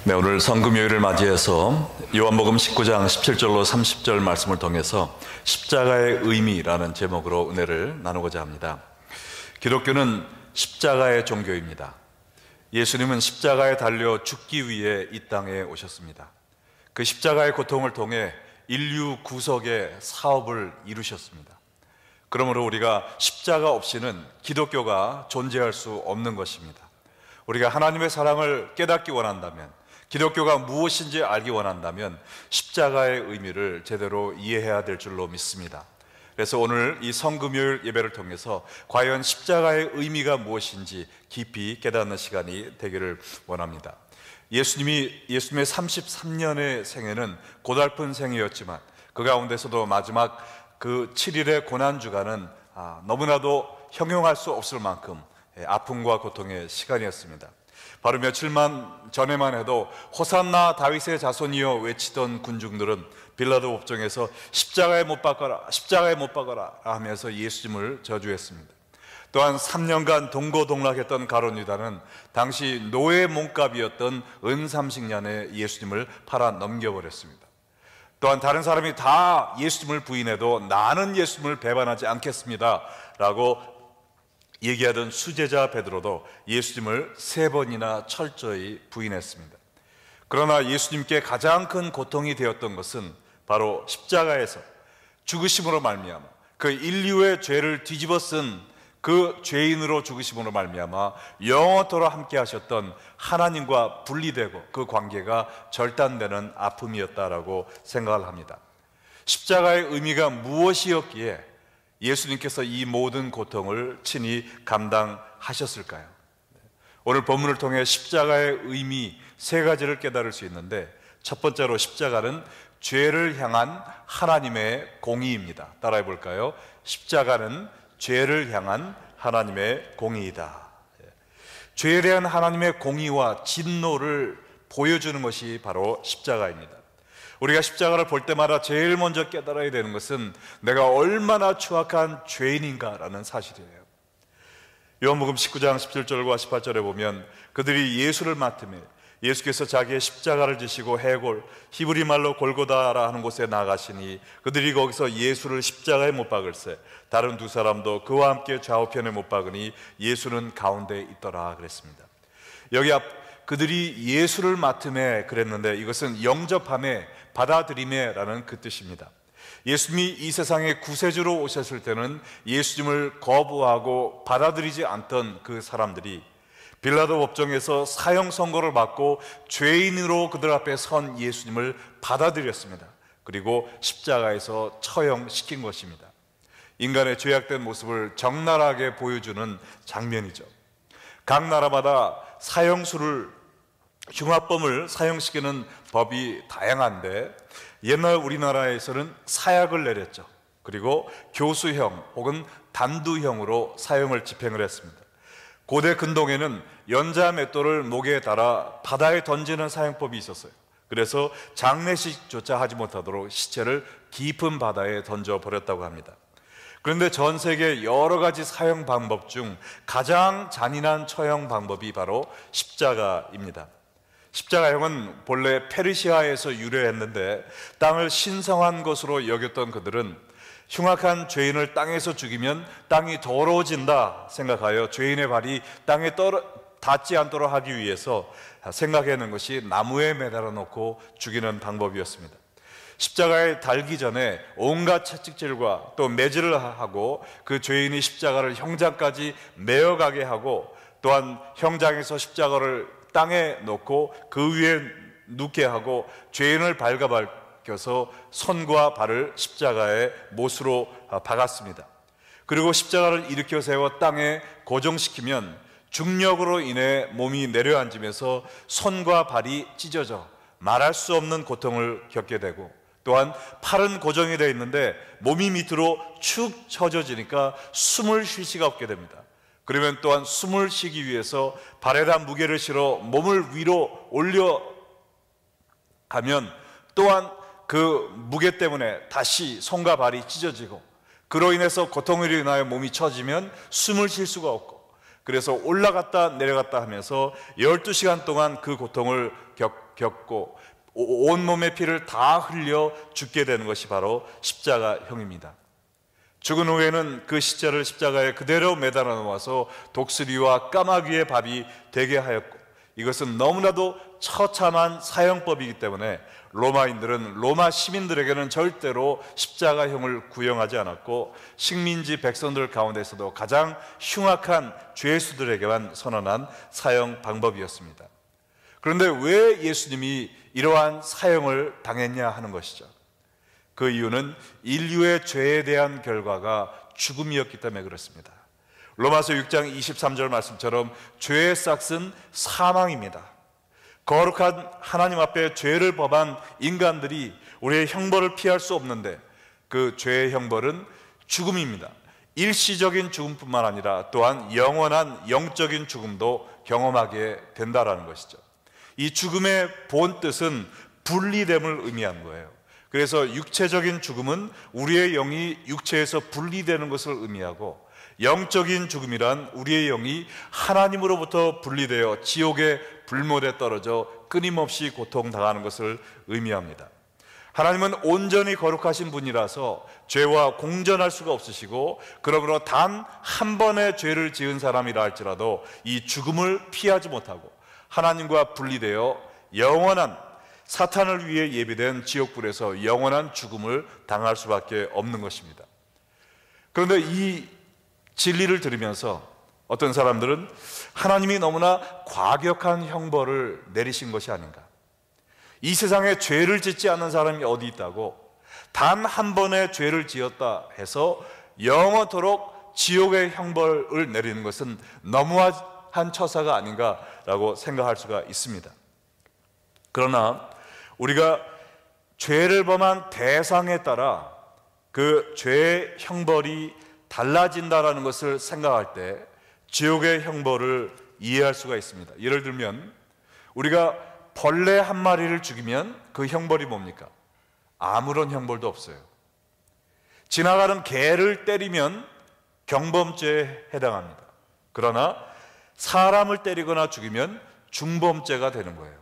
네, 오늘 성금요일을 맞이해서 요한복음 19장 17절로 30절 말씀을 통해서 십자가의 의미라는 제목으로 은혜를 나누고자 합니다. 기독교는 십자가의 종교입니다. 예수님은 십자가에 달려 죽기 위해 이 땅에 오셨습니다. 그 십자가의 고통을 통해 인류 구속의 사업을 이루셨습니다. 그러므로 우리가 십자가 없이는 기독교가 존재할 수 없는 것입니다. 우리가 하나님의 사랑을 깨닫기 원한다면, 기독교가 무엇인지 알기 원한다면 십자가의 의미를 제대로 이해해야 될 줄로 믿습니다. 그래서 오늘 이 성금요일 예배를 통해서 과연 십자가의 의미가 무엇인지 깊이 깨닫는 시간이 되기를 원합니다. 예수님의 33년의 생애는 고달픈 생이었지만 그 가운데서도 마지막 그 7일의 고난주간은 너무나도 형용할 수 없을 만큼 아픔과 고통의 시간이었습니다. 바로 며칠만 전에만 해도 호산나 다윗의 자손이여 외치던 군중들은 빌라도 법정에서 십자가에 못 박아라, 십자가에 못 박아라 하면서 예수님을 저주했습니다. 또한 3년간 동고동락했던 가룟 유다는 당시 노예 몸값이었던 은30냥에 예수님을 팔아 넘겨버렸습니다. 또한 다른 사람이 다 예수님을 부인해도 나는 예수님을 배반하지 않겠습니다 라고 얘기하던 수제자 베드로도 예수님을 3번이나 철저히 부인했습니다. 그러나 예수님께 가장 큰 고통이 되었던 것은 바로 십자가에서 죽으심으로 말미암아 그 인류의 죄를 뒤집어 쓴 그 죄인으로 죽으심으로 말미암아 영원토록 함께 하셨던 하나님과 분리되고 그 관계가 절단되는 아픔이었다라고 생각을 합니다. 십자가의 의미가 무엇이었기에 예수님께서 이 모든 고통을 친히 감당하셨을까요? 오늘 본문을 통해 십자가의 의미 3가지를 깨달을 수 있는데, 첫 번째로 십자가는 죄를 향한 하나님의 공의입니다. 따라해 볼까요? 십자가는 죄를 향한 하나님의 공의이다. 죄에 대한 하나님의 공의와 진노를 보여주는 것이 바로 십자가입니다. 우리가 십자가를 볼 때마다 제일 먼저 깨달아야 되는 것은 내가 얼마나 추악한 죄인인가라는 사실이에요. 요한복음 19장 17절과 18절에 보면 그들이 예수를 맡으며 예수께서 자기의 십자가를 지시고 해골, 히브리 말로 골고다라 하는 곳에 나가시니 그들이 거기서 예수를 십자가에 못 박을세 다른 2사람도 그와 함께 좌우편에 못 박으니 예수는 가운데 있더라 그랬습니다. 여기 그들이 예수를 맡음에 그랬는데 이것은 영접함에, 받아들임에 라는 그 뜻입니다. 예수님이 이 세상에 구세주로 오셨을 때는 예수님을 거부하고 받아들이지 않던 그 사람들이 빌라도 법정에서 사형 선고를 받고 죄인으로 그들 앞에 선 예수님을 받아들였습니다. 그리고 십자가에서 처형시킨 것입니다. 인간의 죄악된 모습을 적나라하게 보여주는 장면이죠. 각 나라마다 흉악범을 사형시키는 법이 다양한데 옛날 우리나라에서는 사약을 내렸죠. 그리고 교수형 혹은 단두형으로 사형을 집행을 했습니다. 고대 근동에는 연자 맷돌을 목에 달아 바다에 던지는 사형법이 있었어요. 그래서 장례식조차 하지 못하도록 시체를 깊은 바다에 던져버렸다고 합니다. 그런데 전 세계 여러 가지 사형 방법 중 가장 잔인한 처형 방법이 바로 십자가입니다. 십자가형은 본래 페르시아에서 유래했는데 땅을 신성한 것으로 여겼던 그들은 흉악한 죄인을 땅에서 죽이면 땅이 더러워진다 생각하여 죄인의 발이 땅에 닿지 않도록 하기 위해서 생각해낸 것이 나무에 매달아 놓고 죽이는 방법이었습니다. 십자가에 달기 전에 온갖 채찍질과 또 매질을 하고 그 죄인이 십자가를 형장까지 메어가게 하고 또한 형장에서 십자가를 땅에 놓고 그 위에 눕게 하고 죄인을 발가벗겨서 손과 발을 십자가의 못으로 박았습니다. 그리고 십자가를 일으켜 세워 땅에 고정시키면 중력으로 인해 몸이 내려앉으면서 손과 발이 찢어져 말할 수 없는 고통을 겪게 되고, 또한 팔은 고정이 되어 있는데 몸이 밑으로 축 처져지니까 숨을 쉴 수가 없게 됩니다. 그러면 또한 숨을 쉬기 위해서 발에다 무게를 실어 몸을 위로 올려가면 또한 그 무게 때문에 다시 손과 발이 찢어지고, 그로 인해서 고통으로 인하여 몸이 처지면 숨을 쉴 수가 없고, 그래서 올라갔다 내려갔다 하면서 12시간 동안 그 고통을 겪고 온몸의 피를 다 흘려 죽게 되는 것이 바로 십자가형입니다. 죽은 후에는 그 시체를 십자가에 그대로 매달아 놓아서 독수리와 까마귀의 밥이 되게 하였고, 이것은 너무나도 처참한 사형법이기 때문에 로마인들은 로마 시민들에게는 절대로 십자가형을 구형하지 않았고, 식민지 백성들 가운데서도 가장 흉악한 죄수들에게만 선언한 사형 방법이었습니다. 그런데 왜 예수님이 이러한 사형을 당했냐 하는 것이죠. 그 이유는 인류의 죄에 대한 결과가 죽음이었기 때문에 그렇습니다. 로마서 6장 23절 말씀처럼 죄의 싹은 사망입니다. 거룩한 하나님 앞에 죄를 범한 인간들이 우리의 형벌을 피할 수 없는데, 그 죄의 형벌은 죽음입니다. 일시적인 죽음뿐만 아니라 또한 영원한 영적인 죽음도 경험하게 된다라는 것이죠. 이 죽음의 본 뜻은 분리됨을 의미하는 거예요. 그래서 육체적인 죽음은 우리의 영이 육체에서 분리되는 것을 의미하고, 영적인 죽음이란 우리의 영이 하나님으로부터 분리되어 지옥의 불못에 떨어져 끊임없이 고통당하는 것을 의미합니다. 하나님은 온전히 거룩하신 분이라서 죄와 공존할 수가 없으시고, 그러므로 단 한 번의 죄를 지은 사람이라 할지라도 이 죽음을 피하지 못하고 하나님과 분리되어 영원한, 사탄을 위해 예비된 지옥불에서 영원한 죽음을 당할 수밖에 없는 것입니다. 그런데 이 진리를 들으면서 어떤 사람들은 하나님이 너무나 과격한 형벌을 내리신 것이 아닌가, 이 세상에 죄를 짓지 않는 사람이 어디 있다고 단 한 번의 죄를 지었다 해서 영원토록 지옥의 형벌을 내리는 것은 너무한 처사가 아닌가라고 생각할 수가 있습니다. 그러나 우리가 죄를 범한 대상에 따라 그 죄의 형벌이 달라진다라는 것을 생각할 때 지옥의 형벌을 이해할 수가 있습니다. 예를 들면 우리가 벌레 한 마리를 죽이면 그 형벌이 뭡니까? 아무런 형벌도 없어요. 지나가는 개를 때리면 경범죄에 해당합니다. 그러나 사람을 때리거나 죽이면 중범죄가 되는 거예요.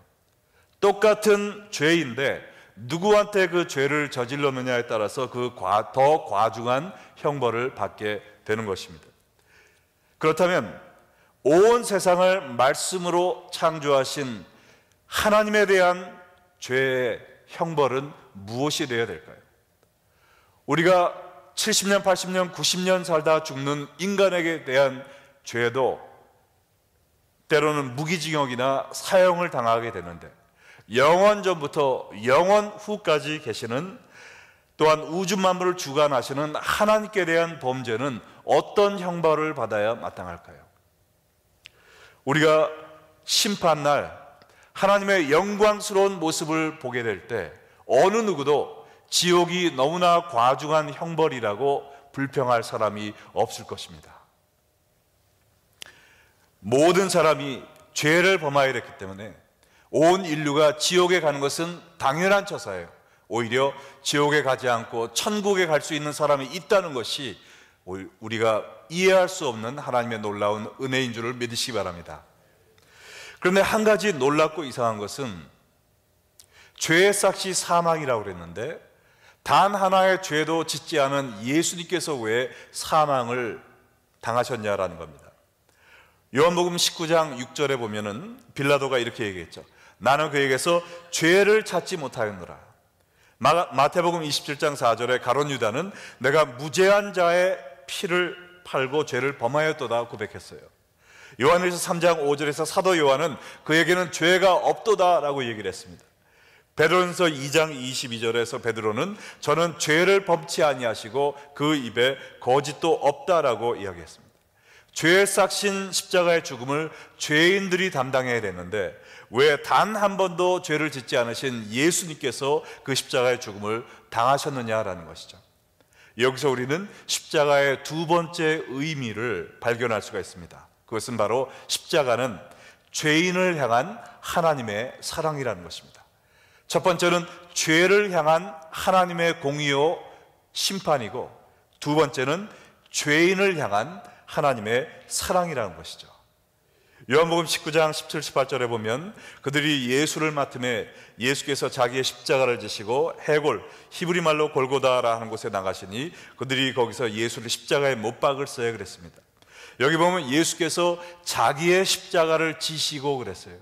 똑같은 죄인데 누구한테 그 죄를 저질렀느냐에 따라서 더 과중한 형벌을 받게 되는 것입니다. 그렇다면 온 세상을 말씀으로 창조하신 하나님에 대한 죄의 형벌은 무엇이 되어야 될까요? 우리가 70년, 80년, 90년 살다 죽는 인간에게 대한 죄도 때로는 무기징역이나 사형을 당하게 되는데, 영원 전부터 영원 후까지 계시는, 또한 우주 만물을 주관하시는 하나님께 대한 범죄는 어떤 형벌을 받아야 마땅할까요? 우리가 심판날 하나님의 영광스러운 모습을 보게 될 때 어느 누구도 지옥이 너무나 과중한 형벌이라고 불평할 사람이 없을 것입니다. 모든 사람이 죄를 범하여 됐기 때문에 온 인류가 지옥에 가는 것은 당연한 처사예요. 오히려 지옥에 가지 않고 천국에 갈 수 있는 사람이 있다는 것이 우리가 이해할 수 없는 하나님의 놀라운 은혜인 줄을 믿으시기 바랍니다. 그런데 한 가지 놀랍고 이상한 것은 죄의 삭시 사망이라고 그랬는데, 단 하나의 죄도 짓지 않은 예수님께서 왜 사망을 당하셨냐라는 겁니다. 요한복음 19장 6절에 보면은 빌라도가 이렇게 얘기했죠. 나는 그에게서 죄를 찾지 못하였노라. 마태복음 27장 4절에 가룟 유다는 내가 무죄한 자의 피를 팔고 죄를 범하였도다 고백했어요. 요한일서 3장 5절에서 사도 요한은 그에게는 죄가 없도다라고 얘기를 했습니다. 베드로전서 2장 22절에서 베드로는 저는 죄를 범치 아니하시고 그 입에 거짓도 없다라고 이야기했습니다. 죄의 싹신 십자가의 죽음을 죄인들이 담당해야 되는데 왜 단 한 번도 죄를 짓지 않으신 예수님께서 그 십자가의 죽음을 당하셨느냐라는 것이죠. 여기서 우리는 십자가의 두 번째 의미를 발견할 수가 있습니다. 그것은 바로 십자가는 죄인을 향한 하나님의 사랑이라는 것입니다. 첫 번째는 죄를 향한 하나님의 공의요 심판이고, 두 번째는 죄인을 향한 하나님의 사랑이라는 것이죠. 요한복음 19장 17, 18절에 보면 그들이 예수를 맡음에 예수께서 자기의 십자가를 지시고 해골, 히브리 말로 골고다라 하는 곳에 나가시니 그들이 거기서 예수를 십자가에 못 박을서야 그랬습니다. 여기 보면 예수께서 자기의 십자가를 지시고 그랬어요.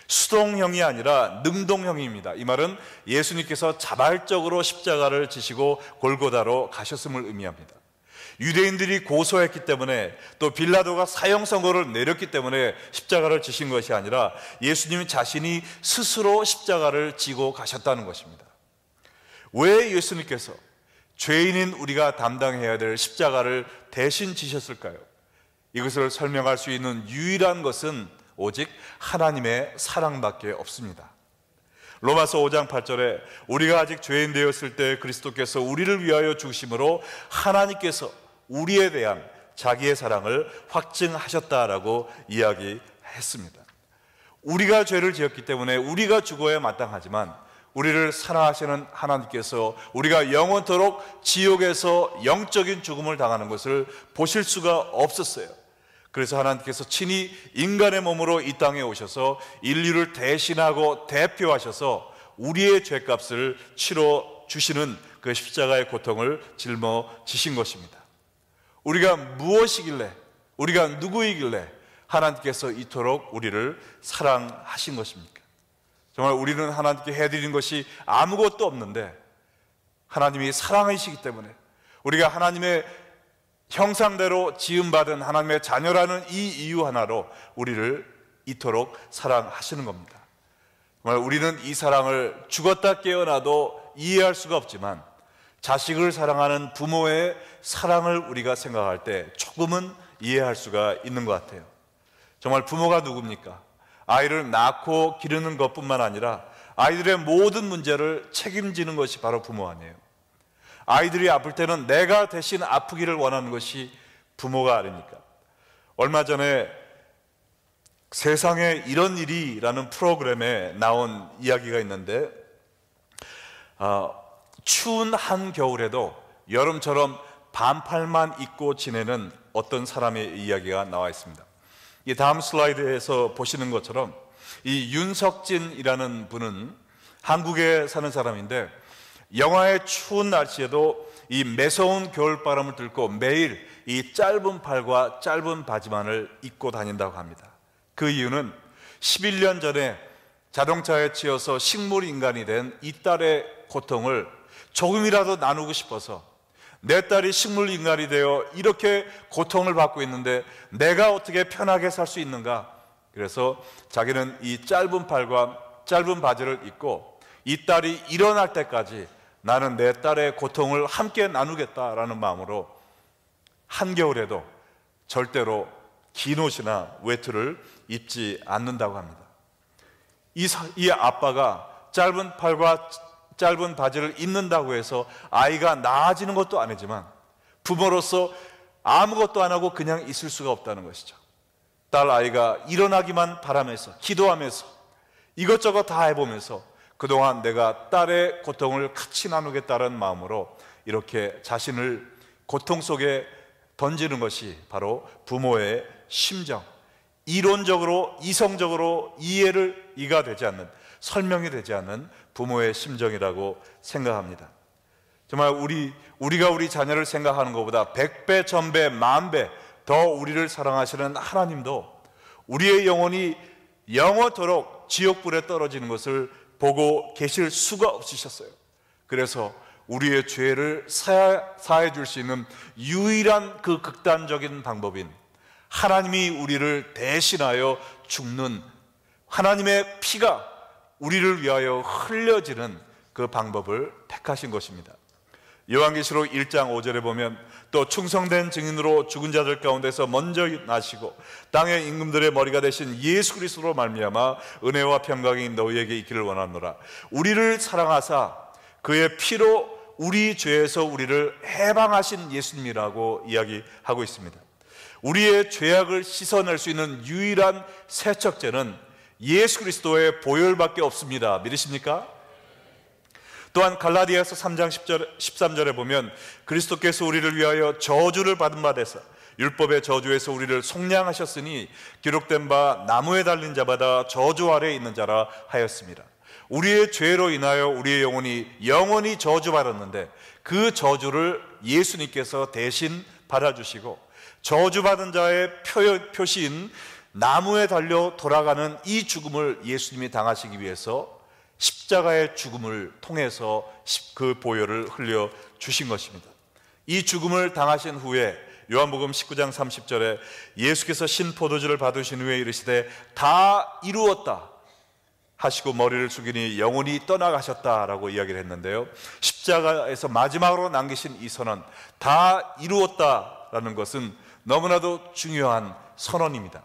수동형이 아니라 능동형입니다. 이 말은 예수님께서 자발적으로 십자가를 지시고 골고다로 가셨음을 의미합니다. 유대인들이 고소했기 때문에, 또 빌라도가 사형 선고를 내렸기 때문에 십자가를 지신 것이 아니라 예수님 자신이 스스로 십자가를 지고 가셨다는 것입니다. 왜 예수님께서 죄인인 우리가 담당해야 될 십자가를 대신 지셨을까요? 이것을 설명할 수 있는 유일한 것은 오직 하나님의 사랑밖에 없습니다. 로마서 5장 8절에 우리가 아직 죄인 되었을 때 그리스도께서 우리를 위하여 죽으심으로 하나님께서 우리에 대한 자기의 사랑을 확증하셨다라고 이야기했습니다. 우리가 죄를 지었기 때문에 우리가 죽어야 마땅하지만 우리를 사랑하시는 하나님께서 우리가 영원토록 지옥에서 영적인 죽음을 당하는 것을 보실 수가 없었어요. 그래서 하나님께서 친히 인간의 몸으로 이 땅에 오셔서 인류를 대신하고 대표하셔서 우리의 죄값을 치러 주시는 그 십자가의 고통을 짊어지신 것입니다. 우리가 무엇이길래, 우리가 누구이길래 하나님께서 이토록 우리를 사랑하신 것입니까? 정말 우리는 하나님께 해드린 것이 아무것도 없는데 하나님이 사랑이시기 때문에 우리가 하나님의 형상대로 지음받은 하나님의 자녀라는 이 이유 하나로 우리를 이토록 사랑하시는 겁니다. 정말 우리는 이 사랑을 죽었다 깨어나도 이해할 수가 없지만 자식을 사랑하는 부모의 사랑을 우리가 생각할 때 조금은 이해할 수가 있는 것 같아요. 정말 부모가 누굽니까? 아이를 낳고 기르는 것뿐만 아니라 아이들의 모든 문제를 책임지는 것이 바로 부모 아니에요. 아이들이 아플 때는 내가 대신 아프기를 원하는 것이 부모가 아닙니까? 얼마 전에 세상에 이런 일이라는 프로그램에 나온 이야기가 있는데 추운 한겨울에도 여름처럼 반팔만 입고 지내는 어떤 사람의 이야기가 나와 있습니다. 이 다음 슬라이드에서 보시는 것처럼 이 윤석진이라는 분은 한국에 사는 사람인데 영하의 추운 날씨에도 이 매서운 겨울바람을 뚫고 매일 이 짧은 팔과 짧은 바지만을 입고 다닌다고 합니다. 그 이유는 11년 전에 자동차에 치여서 식물인간이 된 이 딸의 고통을 조금이라도 나누고 싶어서, 내 딸이 식물인간이 되어 이렇게 고통을 받고 있는데 내가 어떻게 편하게 살 수 있는가? 그래서 자기는 이 짧은 팔과 짧은 바지를 입고 이 딸이 일어날 때까지 나는 내 딸의 고통을 함께 나누겠다라는 마음으로 한겨울에도 절대로 긴 옷이나 외투를 입지 않는다고 합니다. 이 아빠가 짧은 팔과 짧은 바지를 입는다고 해서 아이가 나아지는 것도 아니지만 부모로서 아무것도 안 하고 그냥 있을 수가 없다는 것이죠. 딸 아이가 일어나기만 바라면서 기도하면서 이것저것 다 해보면서 그동안 내가 딸의 고통을 같이 나누겠다는 마음으로 이렇게 자신을 고통 속에 던지는 것이 바로 부모의 심정, 이론적으로 이성적으로 이해가 되지 않는, 설명이 되지 않는 부모의 심정이라고 생각합니다. 정말 우리가 우리 자녀를 생각하는 것보다 100배, 1000배, 10,000배 더 우리를 사랑하시는 하나님도 우리의 영혼이 영원토록 지옥불에 떨어지는 것을 보고 계실 수가 없으셨어요. 그래서 우리의 죄를 사해 줄 수 있는 유일한 그 극단적인 방법인 하나님이 우리를 대신하여 죽는, 하나님의 피가 우리를 위하여 흘려지는 그 방법을 택하신 것입니다. 요한계시록 1장 5절에 보면 또 충성된 증인으로 죽은 자들 가운데서 먼저 나시고 땅의 임금들의 머리가 되신 예수 그리스도로 말미암아 은혜와 평강이 너희에게 있기를 원하노라. 우리를 사랑하사 그의 피로 우리 죄에서 우리를 해방하신 예수님이라고 이야기하고 있습니다. 우리의 죄악을 씻어낼 수 있는 유일한 세척제는 예수 그리스도의 보혈밖에 없습니다. 믿으십니까? 또한 갈라디아서 3장 13절에 보면 그리스도께서 우리를 위하여 저주를 받은 바 되사 율법의 저주에서 우리를 속량하셨으니 기록된 바 나무에 달린 자마다 저주 아래에 있는 자라 하였습니다. 우리의 죄로 인하여 우리의 영원히 저주받았는데 그 저주를 예수님께서 대신 받아주시고 저주받은 자의 표시인 나무에 달려 돌아가는 이 죽음을 예수님이 당하시기 위해서 십자가의 죽음을 통해서 그 보혈을 흘려 주신 것입니다. 이 죽음을 당하신 후에 요한복음 19장 30절에 예수께서 신포도주를 받으신 후에 이르시되 다 이루었다 하시고 머리를 숙이니 영혼이 떠나가셨다라고 이야기를 했는데요, 십자가에서 마지막으로 남기신 이 선언, 다 이루었다라는 것은 너무나도 중요한 선언입니다.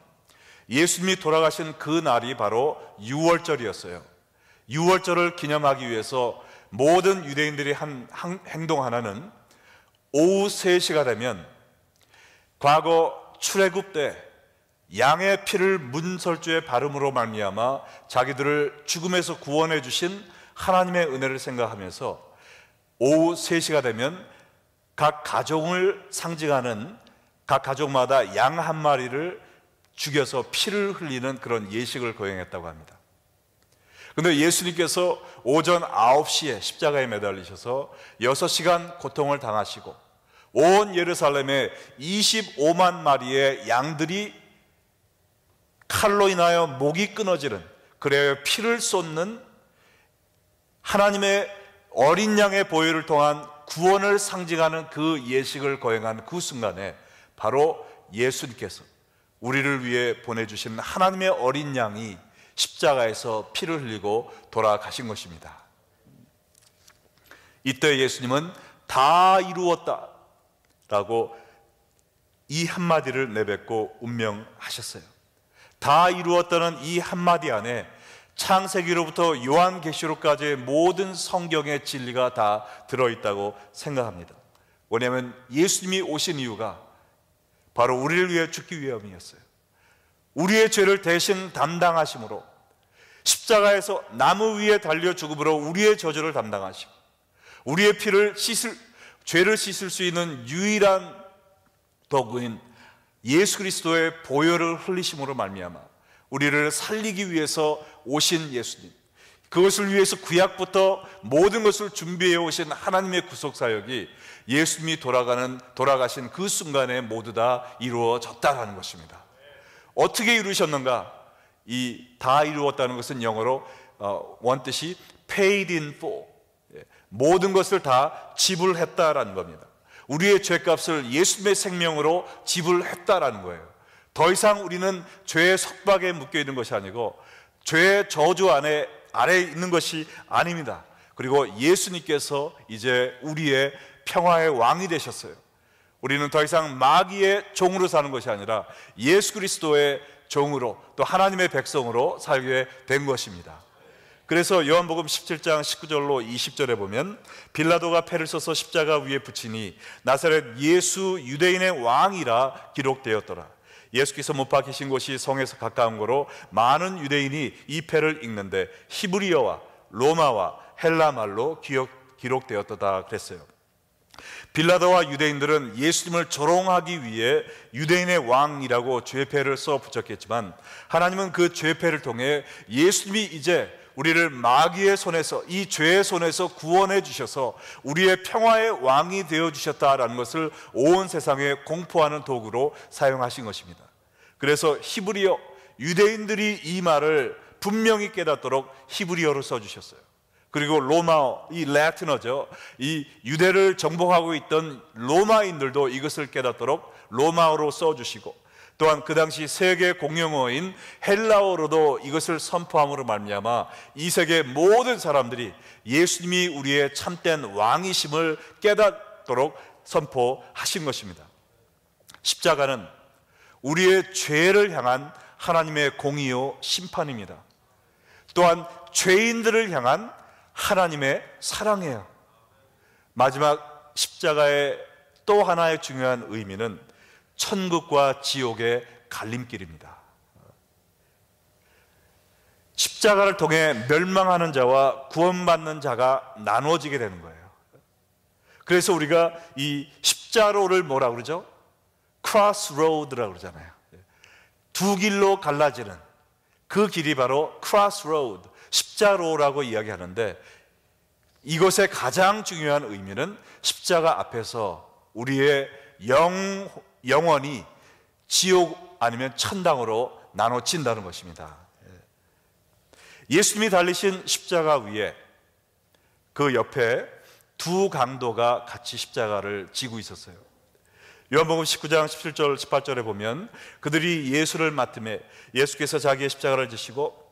예수님이 돌아가신 그 날이 바로 유월절이었어요. 유월절을 기념하기 위해서 모든 유대인들이 한 행동 하나는 오후 3시가 되면 과거 출애굽 때 양의 피를 문설주에 바름으로 말미암아 자기들을 죽음에서 구원해 주신 하나님의 은혜를 생각하면서 오후 3시가 되면 각 가족을 상징하는 각 가족마다 양 한 마리를 죽여서 피를 흘리는 그런 예식을 거행했다고 합니다. 그런데 예수님께서 오전 9시에 십자가에 매달리셔서 6시간 고통을 당하시고 온 예루살렘에 25만 마리의 양들이 칼로 인하여 목이 끊어지는, 그래야 피를 쏟는 하나님의 어린 양의 보혈을 통한 구원을 상징하는 그 예식을 거행한 그 순간에 바로 예수님께서 우리를 위해 보내주신 하나님의 어린 양이 십자가에서 피를 흘리고 돌아가신 것입니다. 이때 예수님은 다 이루었다 라고 이 한마디를 내뱉고 운명하셨어요. 다 이루었다는 이 한마디 안에 창세기로부터 요한계시록까지의 모든 성경의 진리가 다 들어있다고 생각합니다. 왜냐하면 예수님이 오신 이유가 바로 우리를 위해 죽기 위함이었어요. 우리의 죄를 대신 담당하심으로 십자가에서 나무 위에 달려 죽음으로 우리의 저주를 담당하시고 우리의 죄를 씻을 수 있는 유일한 도구인 예수 그리스도의 보혈을 흘리심으로 말미암아 우리를 살리기 위해서 오신 예수님, 그것을 위해서 구약부터 모든 것을 준비해 오신 하나님의 구속사역이 예수님이 돌아가신 그 순간에 모두 다 이루어졌다는 것입니다. 어떻게 이루셨는가? 이 다 이루었다는 것은 영어로 원뜻이 paid in full, 모든 것을 다 지불했다라는 겁니다. 우리의 죄값을 예수님의 생명으로 지불했다라는 거예요. 더 이상 우리는 죄의 속박에 묶여있는 것이 아니고 죄의 저주 아래에 있는 것이 아닙니다. 그리고 예수님께서 이제 우리의 평화의 왕이 되셨어요. 우리는 더 이상 마귀의 종으로 사는 것이 아니라 예수 그리스도의 종으로, 또 하나님의 백성으로 살게 된 것입니다. 그래서 요한복음 17장 19절로 20절에 보면 빌라도가 패를 써서 십자가 위에 붙이니 나사렛 예수 유대인의 왕이라 기록되었더라. 예수께서 못 박히신 곳이 성에서 가까운 거로 많은 유대인이 이 패를 읽는데 히브리어와 로마와 헬라 말로 기록되었다 그랬어요. 빌라도와 유대인들은 예수님을 조롱하기 위해 유대인의 왕이라고 죄패를 써 붙였겠지만 하나님은 그 죄패를 통해 예수님이 이제 우리를 마귀의 손에서, 이 죄의 손에서 구원해 주셔서 우리의 평화의 왕이 되어 주셨다라는 것을 온 세상에 공포하는 도구로 사용하신 것입니다. 그래서 히브리어, 유대인들이 이 말을 분명히 깨닫도록 히브리어로 써주셨어요. 그리고 로마어, 이 라틴어죠. 이 유대를 정복하고 있던 로마인들도 이것을 깨닫도록 로마어로 써주시고, 또한 그 당시 세계 공용어인 헬라어로도 이것을 선포함으로 말미암아 이 세계 모든 사람들이 예수님이 우리의 참된 왕이심을 깨닫도록 선포하신 것입니다. 십자가는 우리의 죄를 향한 하나님의 공의요 심판입니다. 또한 죄인들을 향한 하나님의 사랑이에요. 마지막 십자가의 또 하나의 중요한 의미는 천국과 지옥의 갈림길입니다. 십자가를 통해 멸망하는 자와 구원받는 자가 나누어지게 되는 거예요. 그래서 우리가 이 십자로를 뭐라 그러죠? crossroad라고 그러잖아요. 두 길로 갈라지는 그 길이 바로 crossroad, 십자로라고 이야기하는데, 이것의 가장 중요한 의미는 십자가 앞에서 우리의 영원히 지옥 아니면 천당으로 나눠진다는 것입니다. 예수님이 달리신 십자가 위에 그 옆에 두 강도가 같이 십자가를 지고 있었어요. 요한복음 19장 17절 18절에 보면 그들이 예수를 맡음에 예수께서 자기의 십자가를 지시고,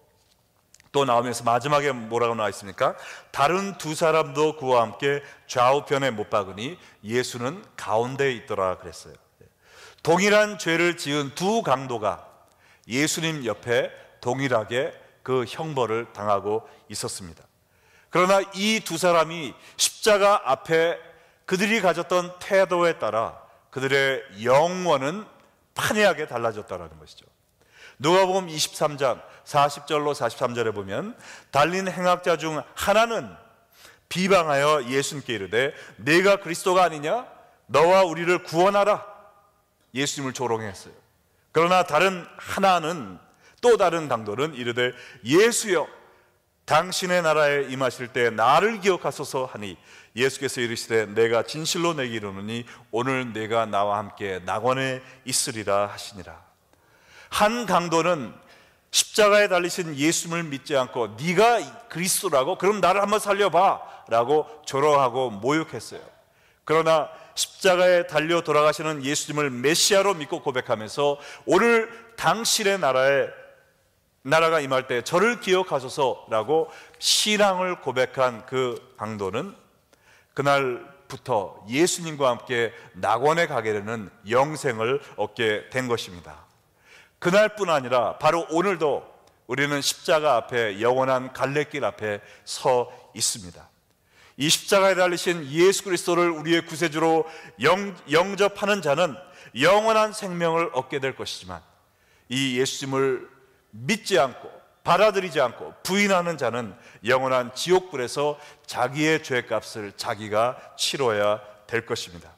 또 나오면서 마지막에 뭐라고 나와 있습니까? 다른 두 사람도 그와 함께 좌우편에 못 박으니 예수는 가운데에 있더라 그랬어요. 동일한 죄를 지은 두 강도가 예수님 옆에 동일하게 그 형벌을 당하고 있었습니다. 그러나 이 두 사람이 십자가 앞에 그들이 가졌던 태도에 따라 그들의 영원은 판이하게 달라졌다는 것이죠. 누가복음 23장 40절로 43절에 보면 달린 행악자 중 하나는 비방하여 예수님께 이르되 네가 그리스도가 아니냐? 너와 우리를 구원하라. 예수님을 조롱했어요. 그러나 다른 하나는, 또 다른 강도는 이르되 예수여 당신의 나라에 임하실 때 나를 기억하소서 하니 예수께서 이르시되 내가 진실로 내게 이르노니 오늘 내가 나와 함께 낙원에 있으리라 하시니라. 한 강도는 십자가에 달리신 예수님을 믿지 않고 네가 그리스도라고? 그럼 나를 한번 살려봐 라고 조롱하고 모욕했어요. 그러나 십자가에 달려 돌아가시는 예수님을 메시아로 믿고 고백하면서 오늘 당신의 나라가 임할 때 저를 기억하소서라고 신앙을 고백한 그 강도는 그날부터 예수님과 함께 낙원에 가게 되는 영생을 얻게 된 것입니다. 그날뿐 아니라 바로 오늘도 우리는 십자가 앞에, 영원한 갈래길 앞에 서 있습니다. 이 십자가에 달리신 예수 그리스도를 우리의 구세주로 영접하는 자는 영원한 생명을 얻게 될 것이지만, 이 예수님을 믿지 않고 받아들이지 않고 부인하는 자는 영원한 지옥불에서 자기의 죄값을 자기가 치러야 될 것입니다.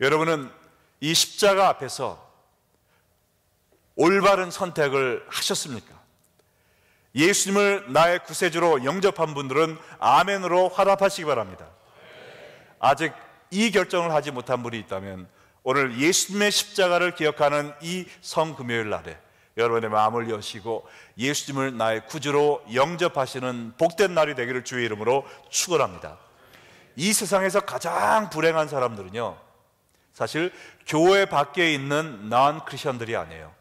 여러분은 이 십자가 앞에서 올바른 선택을 하셨습니까? 예수님을 나의 구세주로 영접한 분들은 아멘으로 화답하시기 바랍니다. 아직 이 결정을 하지 못한 분이 있다면 오늘 예수님의 십자가를 기억하는 이 성금요일 날에 여러분의 마음을 여시고 예수님을 나의 구주로 영접하시는 복된 날이 되기를 주의 이름으로 축원합니다. 이 세상에서 가장 불행한 사람들은요, 사실 교회 밖에 있는 non 크리스천들이 아니에요.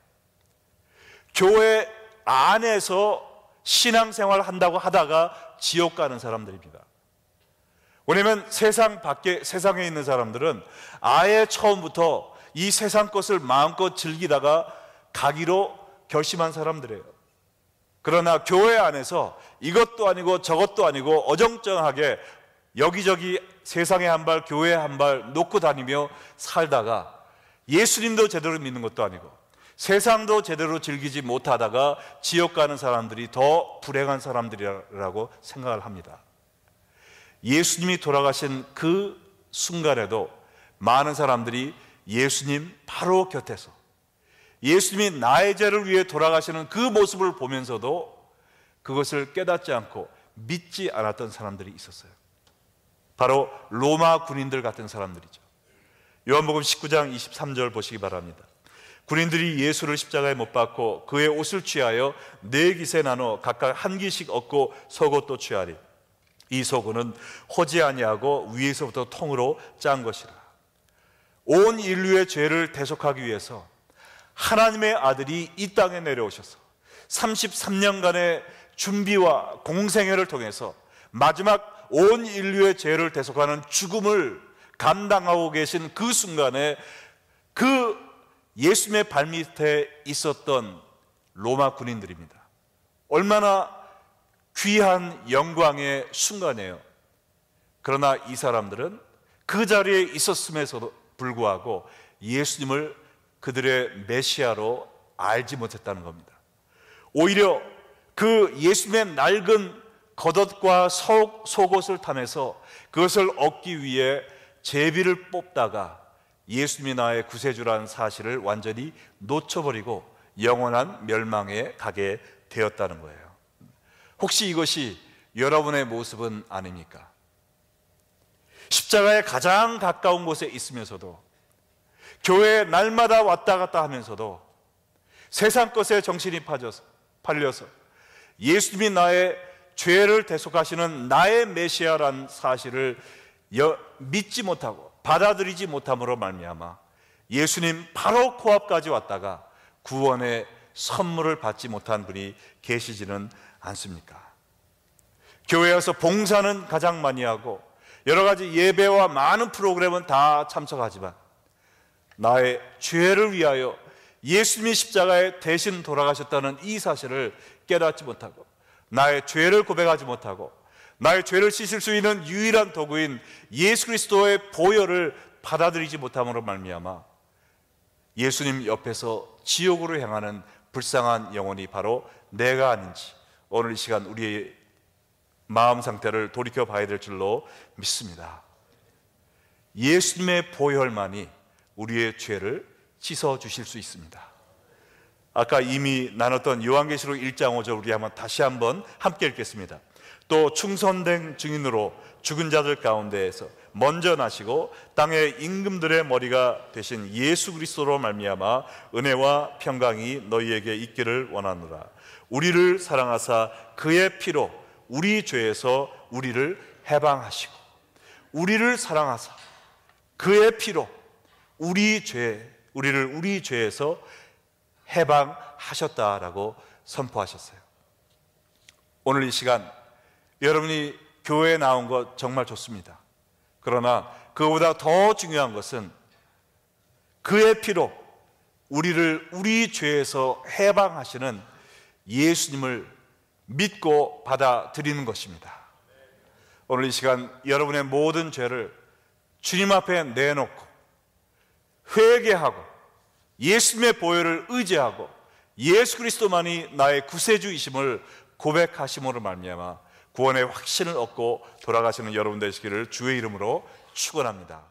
교회 안에서 신앙생활 한다고 하다가 지옥 가는 사람들입니다. 왜냐하면 세상에 있는 사람들은 아예 처음부터 이 세상 것을 마음껏 즐기다가 가기로 결심한 사람들이에요. 그러나 교회 안에서 이것도 아니고 저것도 아니고 어정쩡하게 여기저기 세상에 한 발 교회에 한 발 놓고 다니며 살다가 예수님도 제대로 믿는 것도 아니고 세상도 제대로 즐기지 못하다가 지옥 가는 사람들이 더 불행한 사람들이라고 생각을 합니다. 예수님이 돌아가신 그 순간에도 많은 사람들이 예수님 바로 곁에서 예수님이 나의 죄를 위해 돌아가시는 그 모습을 보면서도 그것을 깨닫지 않고 믿지 않았던 사람들이 있었어요. 바로 로마 군인들 같은 사람들이죠. 요한복음 19장 23절 보시기 바랍니다. 군인들이 예수를 십자가에 못 박고 그의 옷을 취하여 네 깃에 나눠 각각 한 깃씩 얻고 속옷도 취하리. 이 속옷은 호지 아니하고 위에서부터 통으로 짠 것이라. 온 인류의 죄를 대속하기 위해서 하나님의 아들이 이 땅에 내려오셔서 33년간의 준비와 공생애를 통해서 마지막 온 인류의 죄를 대속하는 죽음을 감당하고 계신 그 순간에 그 예수님의 발밑에 있었던 로마 군인들입니다. 얼마나 귀한 영광의 순간이에요. 그러나 이 사람들은 그 자리에 있었음에도 불구하고 예수님을 그들의 메시아로 알지 못했다는 겁니다. 오히려 그 예수님의 낡은 겉옷과 속옷을 탐해서 그것을 얻기 위해 제비를 뽑다가 예수님이 나의 구세주라는 사실을 완전히 놓쳐버리고 영원한 멸망에 가게 되었다는 거예요. 혹시 이것이 여러분의 모습은 아닙니까? 십자가에 가장 가까운 곳에 있으면서도, 교회에 날마다 왔다 갔다 하면서도 세상 것에 정신이 팔려서 예수님이 나의 죄를 대속하시는 나의 메시아라는 사실을 믿지 못하고 받아들이지 못함으로 말미암아 예수님 바로 코앞까지 왔다가 구원의 선물을 받지 못한 분이 계시지는 않습니까? 교회에 와서 봉사는 가장 많이 하고 여러 가지 예배와 많은 프로그램은 다 참석하지만 나의 죄를 위하여 예수님이 십자가에 대신 돌아가셨다는 이 사실을 깨닫지 못하고, 나의 죄를 고백하지 못하고, 나의 죄를 씻을 수 있는 유일한 도구인 예수 그리스도의 보혈을 받아들이지 못함으로 말미암아 예수님 옆에서 지옥으로 향하는 불쌍한 영혼이 바로 내가 아닌지 오늘 이 시간 우리의 마음 상태를 돌이켜 봐야 될 줄로 믿습니다. 예수님의 보혈만이 우리의 죄를 씻어 주실 수 있습니다. 아까 이미 나눴던 요한계시록 1장 5절 우리 다시 한번 함께 읽겠습니다. 또 충성된 증인으로 죽은 자들 가운데에서 먼저 나시고 땅의 임금들의 머리가 되신 예수 그리스도로 말미암아 은혜와 평강이 너희에게 있기를 원하노라. 우리를 사랑하사 그의 피로 우리 죄에서 우리를 해방하시고, 우리를 사랑하사 그의 피로 우리를 우리 죄에서 해방하셨다라고 선포하셨어요. 오늘 이 시간 여러분이 교회에 나온 것 정말 좋습니다. 그러나 그보다 더 중요한 것은 그의 피로 우리를 우리 죄에서 해방하시는 예수님을 믿고 받아들이는 것입니다. 오늘 이 시간 여러분의 모든 죄를 주님 앞에 내놓고 회개하고 예수님의 보혈을 의지하고 예수 그리스도만이 나의 구세주이심을 고백하심으로 말미암아 구원의 확신을 얻고 돌아가시는 여러분 되시기를 주의 이름으로 축원합니다.